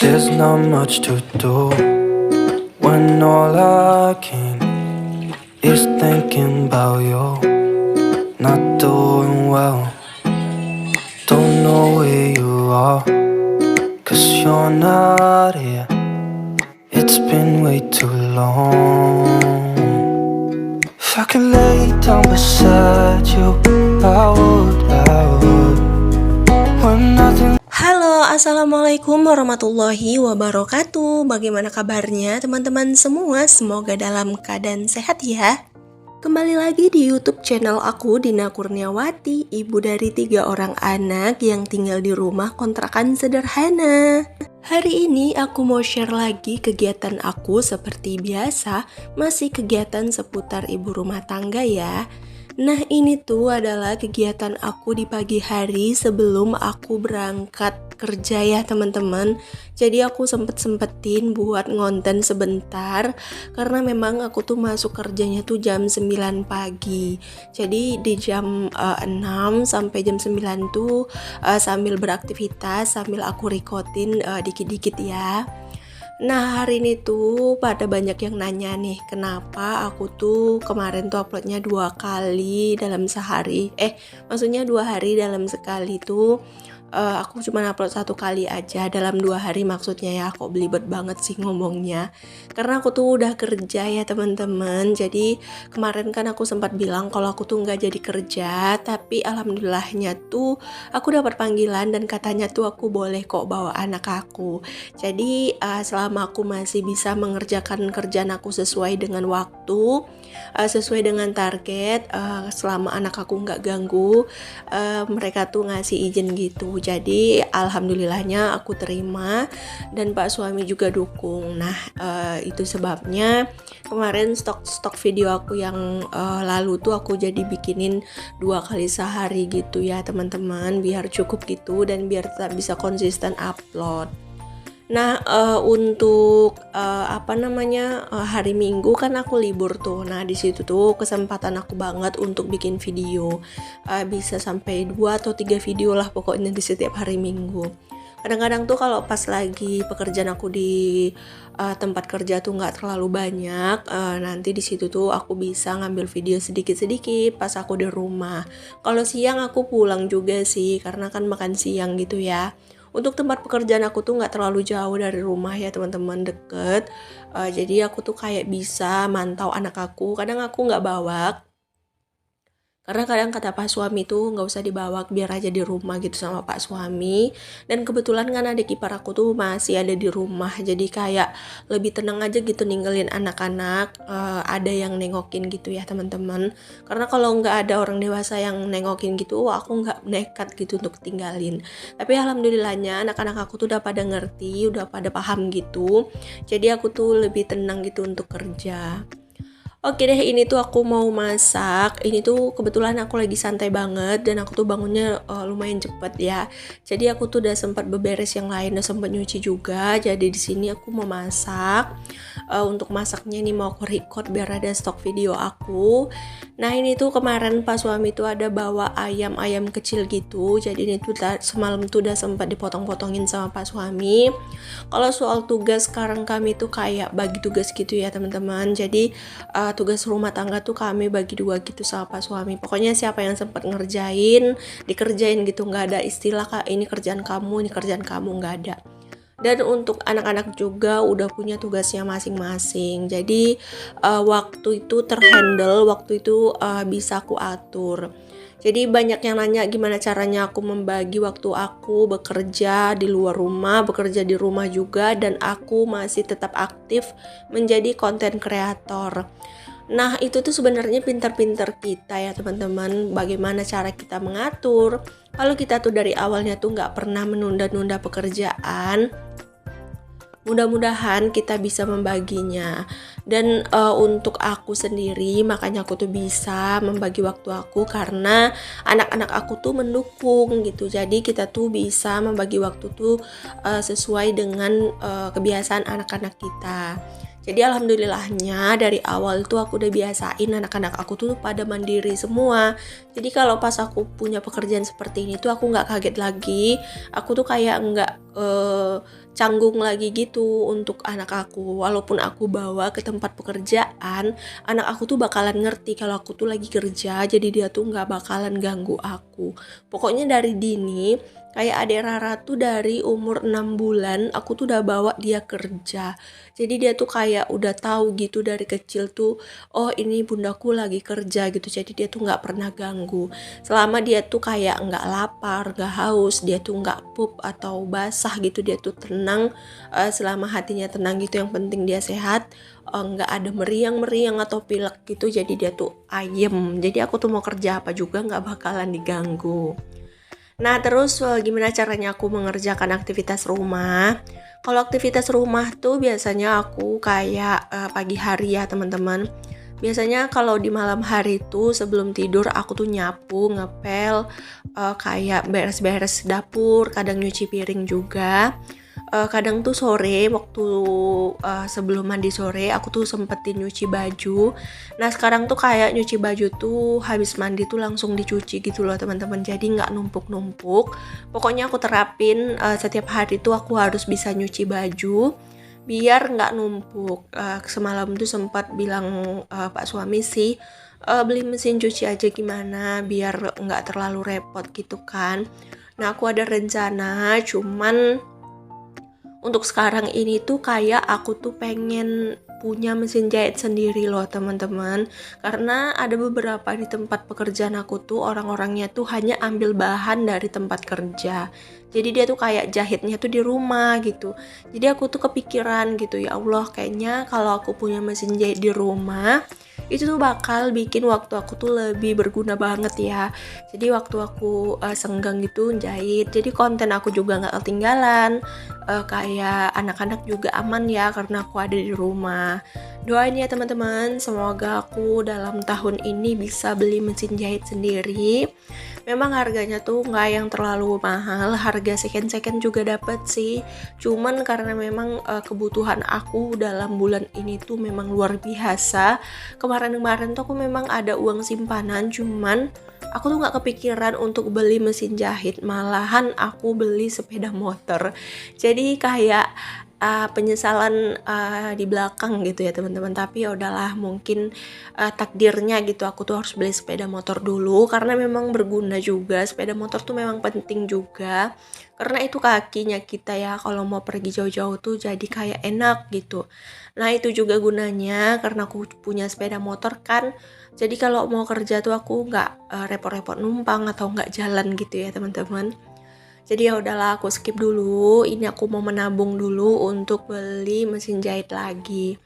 There's not much to do when all I can is thinking about you. Not doing well, don't know where you are, 'cause you're not here. It's been way too long. If I could lay down beside you, I would. When nothing. Halo, assalamualaikum warahmatullahi wabarakatuh. Bagaimana kabarnya teman-teman semua? Semoga dalam keadaan sehat ya. Kembali lagi di YouTube channel aku, Dina Kurniawati, ibu dari 3 orang anak yang tinggal di rumah kontrakan sederhana. Hari ini aku mau share lagi kegiatan aku seperti biasa, masih kegiatan seputar ibu rumah tangga ya. Nah, ini tuh adalah kegiatan aku di pagi hari sebelum aku berangkat kerja ya teman-teman. Jadi aku sempetin buat ngonten sebentar karena memang aku tuh masuk kerjanya tuh jam 9 pagi. Jadi di jam 6 sampai jam 9 tuh sambil beraktivitas, sambil aku recordin dikit-dikit ya. Nah, hari ini tuh pada banyak yang nanya nih, kenapa aku tuh kemarin tuh uploadnya 2 kali dalam sehari. Maksudnya 2 hari dalam sekali tuh aku cuma upload 1 kali aja dalam 2 hari maksudnya ya. Kok belibet banget sih ngomongnya. Karena aku tuh udah kerja ya teman-teman. Jadi kemarin kan aku sempat bilang kalau aku tuh nggak jadi kerja, tapi alhamdulillahnya tuh aku dapat panggilan dan katanya tuh aku boleh kok bawa anak aku. Jadi selama aku masih bisa mengerjakan kerjaan aku sesuai dengan waktu, sesuai dengan target, selama anak aku nggak ganggu, mereka tuh ngasih izin gitu. Jadi alhamdulillahnya aku terima dan Pak suami juga dukung. Nah itu sebabnya kemarin stok video aku yang lalu tuh aku jadi bikinin 2 kali sehari gitu ya teman-teman, biar cukup gitu dan biar tetap bisa konsisten upload. Nah untuk hari Minggu kan aku libur tuh. Nah di situ tuh kesempatan aku banget untuk bikin video, bisa sampai 2 atau 3 video lah pokoknya di setiap hari Minggu. Kadang-kadang tuh kalau pas lagi pekerjaan aku di tempat kerja tuh nggak terlalu banyak, nanti di situ tuh aku bisa ngambil video sedikit-sedikit pas aku di rumah. Kalau siang aku pulang juga sih karena kan makan siang gitu ya. Untuk tempat pekerjaan aku tuh nggak terlalu jauh dari rumah ya teman-teman, deket. Jadi aku tuh kayak bisa mantau anak aku. Kadang aku nggak bawa, karena kadang kata Pak suami tuh nggak usah dibawa, biar aja di rumah gitu sama Pak suami. Dan kebetulan kan adik ipar aku tuh masih ada di rumah, jadi kayak lebih tenang aja gitu ninggalin anak-anak, ada yang nengokin gitu ya teman-teman. Karena kalau nggak ada orang dewasa yang nengokin gitu, aku nggak nekat gitu untuk tinggalin. Tapi alhamdulillahnya anak-anak aku tuh udah pada ngerti, udah pada paham gitu. Jadi aku tuh lebih tenang gitu untuk kerja. Oke deh, ini tuh aku mau masak. Ini tuh kebetulan aku lagi santai banget dan aku tuh bangunnya lumayan cepet ya. Jadi aku tuh udah sempat beberes yang lain, udah sempat nyuci juga. Jadi di sini aku mau masak. Untuk masaknya ini mau aku record biar ada stok video aku. Nah ini tuh kemarin Pak suami tuh ada bawa ayam kecil gitu. Jadi ini tuh semalam tuh udah sempat dipotong-potongin sama Pak suami. Kalau soal tugas sekarang kami tuh kayak bagi tugas gitu ya teman-teman. Jadi tugas rumah tangga tuh kami bagi 2 gitu sama Pak suami. Pokoknya siapa yang sempat ngerjain, dikerjain gitu, nggak ada istilah kak ini kerjaan kamu, nggak ada. Dan untuk anak-anak juga udah punya tugasnya masing-masing. Jadi waktu itu terhandle, waktu itu bisa aku atur. Jadi banyak yang nanya gimana caranya aku membagi waktu aku bekerja di luar rumah, bekerja di rumah juga, dan aku masih tetap aktif menjadi konten kreator. Nah itu tuh sebenarnya pintar-pintar kita ya teman-teman, bagaimana cara kita mengatur. Kalau kita tuh dari awalnya tuh nggak pernah menunda-nunda pekerjaan, mudah-mudahan kita bisa membaginya. Dan untuk aku sendiri, makanya aku tuh bisa membagi waktu aku karena anak-anak aku tuh mendukung gitu. Jadi kita tuh bisa membagi waktu tuh sesuai dengan kebiasaan anak-anak kita. Jadi alhamdulillahnya dari awal tuh aku udah biasain anak-anak aku tuh pada mandiri semua. Jadi kalau pas aku punya pekerjaan seperti ini tuh aku nggak kaget lagi. Aku tuh kayak nggak canggung lagi gitu untuk anak aku. Walaupun aku bawa ke tempat pekerjaan, anak aku tuh bakalan ngerti kalau aku tuh lagi kerja. Jadi dia tuh nggak bakalan ganggu aku. Pokoknya dari dini, kayak adik Rara tuh dari umur 6 bulan aku tuh udah bawa dia kerja. Jadi dia tuh kayak udah tahu gitu dari kecil tuh, oh ini bundaku lagi kerja gitu. Jadi dia tuh nggak pernah ganggu. Selama dia tuh kayak nggak lapar, nggak haus, dia tuh nggak pup atau basah gitu, dia tuh tenang. Selama hatinya tenang gitu, yang penting dia sehat. Nggak ada meriang-meriang atau pilek gitu. Jadi dia tuh ayem. Jadi aku tuh mau kerja apa juga nggak bakalan diganggu. Nah, terus gimana caranya aku mengerjakan aktivitas rumah? Kalau aktivitas rumah tuh biasanya aku kayak pagi hari ya teman-teman. Biasanya kalau di malam hari tuh sebelum tidur aku tuh nyapu, ngepel, kayak beres-beres dapur, kadang nyuci piring juga. Kadang tuh sore waktu sebelum mandi sore aku tuh sempetin nyuci baju. Nah sekarang tuh kayak nyuci baju tuh habis mandi tuh langsung dicuci gitu loh teman-teman, jadi nggak numpuk-numpuk. Pokoknya aku terapin setiap hari tuh aku harus bisa nyuci baju biar nggak numpuk. Semalam tuh sempat bilang Pak suami sih, beli mesin cuci aja gimana biar nggak terlalu repot gitu kan. Nah aku ada rencana, cuman untuk sekarang ini tuh kayak aku tuh pengen punya mesin jahit sendiri loh teman-teman. Karena ada beberapa di tempat pekerjaan aku tuh orang-orangnya tuh hanya ambil bahan dari tempat kerja. Jadi dia tuh kayak jahitnya tuh di rumah gitu. Jadi aku tuh kepikiran gitu, ya Allah kayaknya kalau aku punya mesin jahit di rumah itu tuh bakal bikin waktu aku tuh lebih berguna banget ya. Jadi waktu aku senggang gitu jahit, jadi konten aku juga nggak ketinggalan. Kayak anak-anak juga aman ya karena aku ada di rumah. Doain ya teman-teman, semoga aku dalam tahun ini bisa beli mesin jahit sendiri. Memang harganya tuh nggak yang terlalu mahal, harga second juga dapat sih. Cuman karena memang kebutuhan aku dalam bulan ini tuh memang luar biasa. Kemarin-kemarin tuh aku memang ada uang simpanan, cuman aku tuh nggak kepikiran untuk beli mesin jahit, malahan aku beli sepeda motor. Jadi kayak penyesalan di belakang gitu ya teman-teman. Tapi ya udahlah, mungkin takdirnya gitu aku tuh harus beli sepeda motor dulu karena memang berguna juga. Sepeda motor tuh memang penting juga karena itu kakinya kita ya kalau mau pergi jauh-jauh tuh jadi kayak enak gitu. Nah itu juga gunanya karena aku punya sepeda motor kan, jadi kalau mau kerja tuh aku nggak repot-repot numpang atau nggak jalan gitu ya teman-teman. Jadi ya udahlah aku skip dulu. Ini aku mau menabung dulu untuk beli mesin jahit lagi.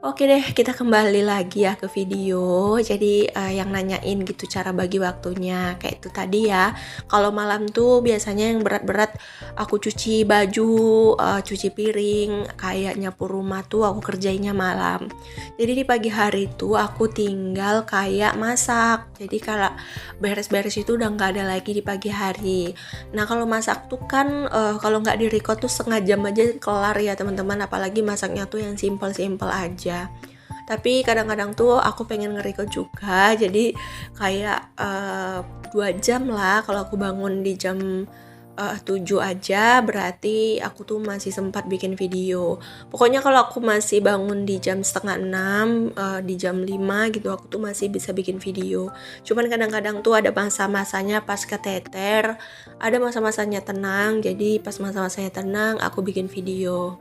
Oke deh, kita kembali lagi ya ke video. Jadi yang nanyain gitu cara bagi waktunya. Kayak itu tadi ya. Kalau malam tuh biasanya yang berat-berat aku cuci baju, cuci piring, kayak nyapu rumah tuh aku kerjainnya malam. Jadi di pagi hari tuh aku tinggal kayak masak. Jadi kalau beres-beres itu udah nggak ada lagi di pagi hari. Nah kalau masak tuh kan kalau nggak di record tuh setengah jam aja kelar ya teman-teman. Apalagi masaknya tuh yang simple-simple aja. Tapi kadang-kadang tuh aku pengen nge-record juga, jadi kayak 2 jam lah. Kalau aku bangun di jam 7 aja berarti aku tuh masih sempat bikin video. Pokoknya kalau aku masih bangun di jam setengah 6, di jam 5 gitu aku tuh masih bisa bikin video. Cuman kadang-kadang tuh ada masa-masanya pas keteter, ada masa-masanya tenang. Jadi pas masa-masanya tenang aku bikin video.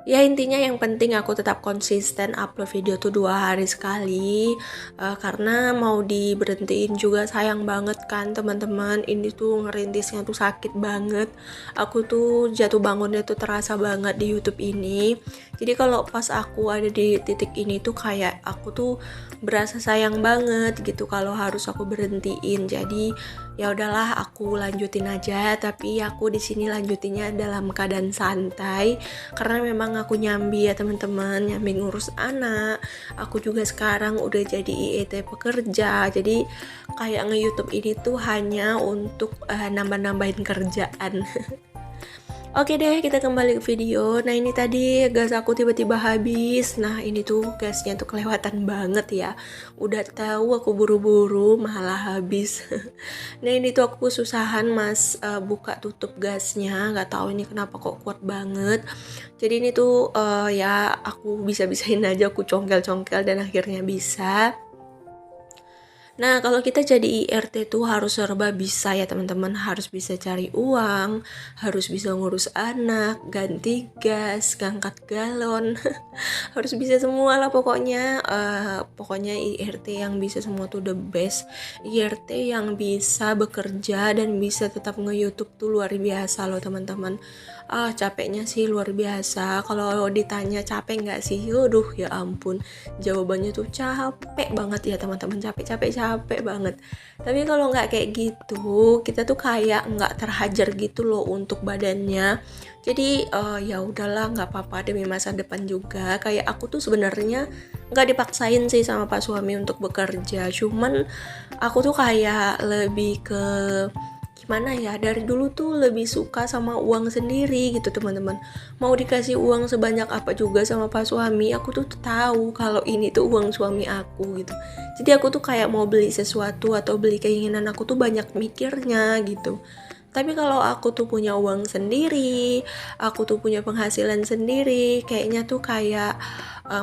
Ya intinya yang penting aku tetap konsisten upload video tuh 2 hari sekali. Karena mau diberhentiin juga sayang banget kan teman-teman. Ini tuh ngerintisnya tuh sakit banget. Aku tuh jatuh bangunnya tuh terasa banget di YouTube ini. Jadi kalau pas aku ada di titik ini tuh kayak aku tuh berasa sayang banget gitu kalau harus aku berhentiin. Jadi ya udahlah aku lanjutin aja, tapi aku di sini lanjutinnya dalam keadaan santai karena memang aku nyambi ya teman-teman, nyambi ngurus anak. Aku juga sekarang udah jadi IET pekerja, jadi kayak nge-YouTube ini tuh hanya untuk nambah-nambahin kerjaan. Oke deh, kita kembali ke video. Nah, ini tadi gas aku tiba-tiba habis. Nah, ini tuh gasnya tuh kelewatan banget ya. Udah tahu aku buru-buru malah habis. Nah, ini tuh aku kesusahan Mas buka tutup gasnya. Nggak tahu ini kenapa kok kuat banget. Jadi ini tuh ya aku bisa-bisain aja aku congkel-congkel dan akhirnya bisa. Nah, kalau kita jadi IRT tuh harus serba bisa ya teman-teman, harus bisa cari uang, harus bisa ngurus anak, ganti gas, ngangkat galon, harus bisa semua lah pokoknya. Pokoknya IRT yang bisa semua tuh the best. IRT yang bisa bekerja dan bisa tetap nge-YouTube tuh luar biasa loh teman-teman. Capeknya sih luar biasa. Kalau ditanya capek nggak sih? Yuduh, ya ampun. Jawabannya tuh capek banget ya teman-teman, capek banget. Tapi kalau nggak kayak gitu, kita tuh kayak nggak terhajar gitu loh untuk badannya. Jadi ya udahlah, nggak apa-apa demi masa depan juga. Kayak aku tuh sebenarnya nggak dipaksain sih sama pak suami untuk bekerja. Cuman aku tuh kayak lebih ke gimana ya, dari dulu tuh lebih suka sama uang sendiri gitu teman-teman. Mau dikasih uang sebanyak apa juga sama pak suami, aku tuh tahu kalau ini tuh uang suami aku gitu. Jadi aku tuh kayak mau beli sesuatu atau beli keinginan aku tuh banyak mikirnya gitu. Tapi kalau aku tuh punya uang sendiri, aku tuh punya penghasilan sendiri, kayaknya tuh kayak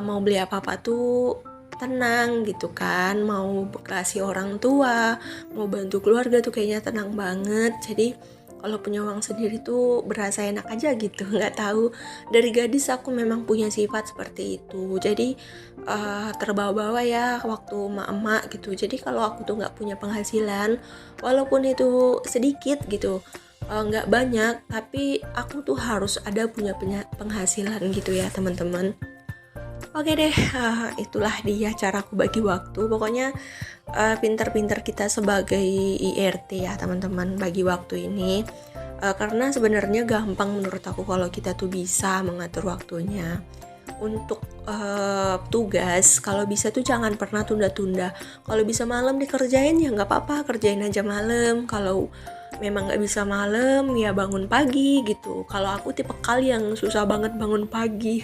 mau beli apa-apa tuh tenang gitu kan, mau kasih orang tua, mau bantu keluarga tuh kayaknya tenang banget. Jadi kalau punya uang sendiri tuh berasa enak aja gitu. Nggak tahu, dari gadis aku memang punya sifat seperti itu. Jadi terbawa-bawa ya waktu emak-emak gitu. Jadi kalau aku tuh nggak punya penghasilan, walaupun itu sedikit gitu, nggak banyak, tapi aku tuh harus ada punya penghasilan gitu ya teman-teman. Oke deh, itulah dia caraku bagi waktu. Pokoknya pinter-pinter kita sebagai IRT ya teman-teman bagi waktu ini. Karena sebenarnya gampang menurut aku kalau kita tuh bisa mengatur waktunya. Untuk tugas, kalau bisa tuh jangan pernah tunda-tunda. Kalau bisa malam dikerjain ya nggak apa-apa, kerjain aja malam. Kalau memang nggak bisa malam ya bangun pagi gitu. Kalau aku tipe kali yang susah banget bangun pagi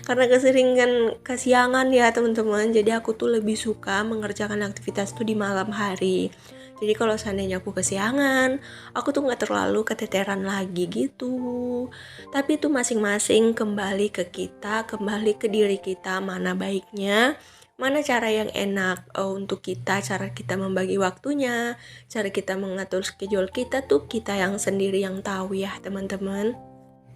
karena keseringan kesiangan ya teman-teman. Jadi aku tuh lebih suka mengerjakan aktivitas tuh di malam hari. Jadi kalau seandainya aku kesiangan, aku tuh nggak terlalu keteteran lagi gitu. Tapi itu masing-masing kembali ke kita, kembali ke diri kita, mana baiknya, mana cara yang enak untuk kita, cara kita membagi waktunya, cara kita mengatur schedule kita tuh kita yang sendiri yang tahu ya teman-teman.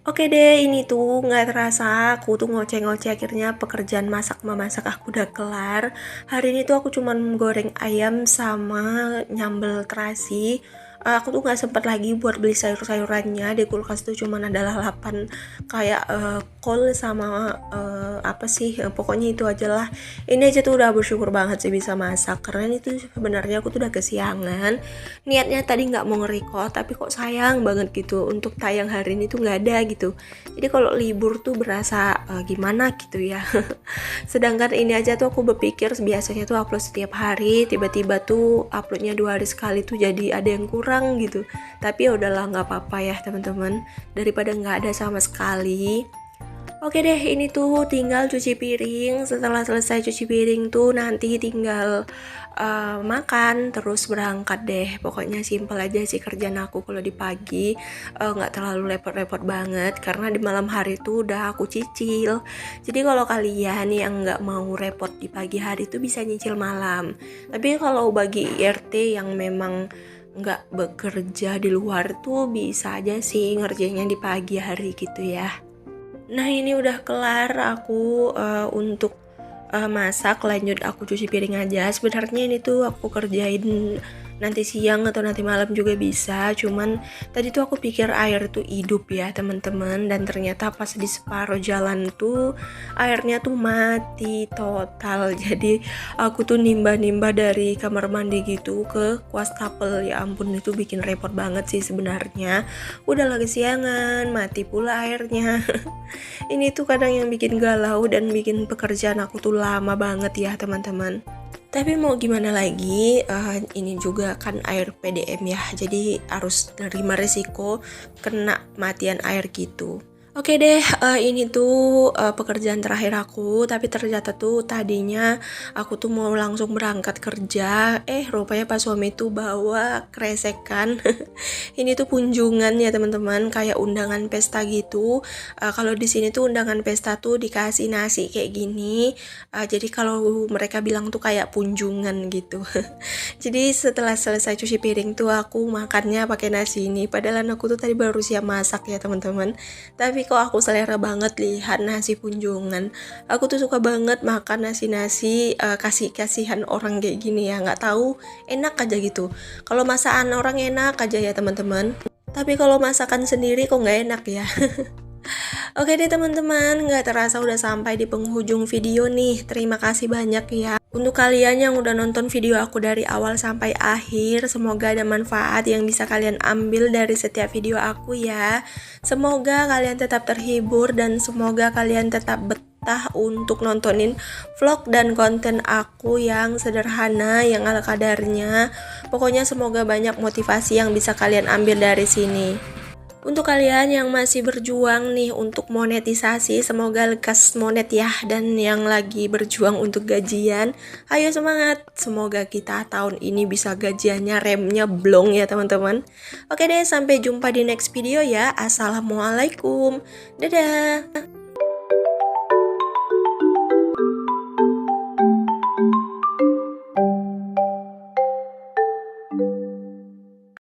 Oke deh, ini tuh nggak terasa aku tuh ngoceh-ngoceh, akhirnya pekerjaan masak memasak aku udah kelar. Hari ini tuh aku cuman goreng ayam sama nyambel terasi. Aku tuh nggak sempat lagi buat beli sayur-sayurannya, di kulkas tuh cuman ada lalapan kayak kol sama apa sih, pokoknya itu aja lah. Ini aja tuh udah bersyukur banget sih bisa masak, karena itu sebenarnya aku tuh udah kesiangan. Niatnya tadi nggak mau nge-record, tapi kok sayang banget gitu untuk tayang hari ini tuh nggak ada gitu. Jadi kalau libur tuh berasa gimana gitu ya. Sedangkan ini aja tuh aku berpikir biasanya tuh upload setiap hari, tiba-tiba tuh uploadnya 2 hari sekali tuh jadi ada yang kurang gitu. Tapi ya udahlah, nggak apa-apa ya teman-teman, daripada nggak ada sama sekali. Oke deh, ini tuh tinggal cuci piring. Setelah selesai cuci piring tuh nanti tinggal makan terus berangkat deh. Pokoknya simpel aja sih kerjaan aku kalau di pagi, nggak terlalu repot-repot banget karena di malam hari tuh udah aku cicil. Jadi kalau kalian yang nggak mau repot di pagi hari tuh bisa nyicil malam. Tapi kalau bagi IRT yang memang nggak bekerja di luar tuh bisa aja sih ngerjainnya di pagi hari gitu ya. Nah ini udah kelar aku untuk masak, lanjut aku cuci piring aja. Sebenarnya ini tuh aku kerjain nanti siang atau nanti malam juga bisa, cuman tadi tuh aku pikir air tuh hidup ya teman-teman, dan ternyata pas di separuh jalan tuh airnya tuh mati total. Jadi aku tuh nimba-nimba dari kamar mandi gitu ke wastafel. Ya ampun, itu bikin repot banget sih sebenarnya. Udah lagi siangan, mati pula airnya. Ini tuh kadang yang bikin galau dan bikin pekerjaan aku tuh lama banget ya teman-teman. Tapi mau gimana lagi, ini juga kan air PDM ya, jadi harus nerima resiko kena matian air gitu. Oke deh, ini tuh pekerjaan terakhir aku, tapi ternyata tuh tadinya aku tuh mau langsung berangkat kerja, rupanya pas suami tuh bawa kresekan. Ini tuh kunjungan ya teman-teman, kayak undangan pesta gitu. Kalau di sini tuh undangan pesta tuh dikasih nasi kayak gini. Jadi kalau mereka bilang tuh kayak kunjungan gitu. Jadi setelah selesai cuci piring tuh aku makannya pakai nasi ini. Padahal aku tuh tadi baru siap masak ya teman-teman. Tapi kok aku selera banget lihat nasi kunjungan. Aku tuh suka banget makan nasi-nasi kasih-kasihan orang kayak gini ya. Nggak tahu enak aja gitu. Kalau masakan orang enak aja ya teman-teman. Tapi kalau masakan sendiri kok nggak enak ya. Oke deh teman-teman, nggak terasa udah sampai di penghujung video nih. Terima kasih banyak ya. Untuk kalian yang udah nonton video aku dari awal sampai akhir, semoga ada manfaat yang bisa kalian ambil dari setiap video aku ya. Semoga kalian tetap terhibur dan semoga kalian tetap betah untuk nontonin vlog dan konten aku yang sederhana, yang ala kadarnya. Pokoknya semoga banyak motivasi yang bisa kalian ambil dari sini. Untuk kalian yang masih berjuang nih untuk monetisasi, semoga lekas monet ya. Dan yang lagi berjuang untuk gajian, ayo semangat. Semoga kita tahun ini bisa gajiannya remnya blong ya teman-teman. Oke deh, sampai jumpa di next video ya. Assalamualaikum. Dadah.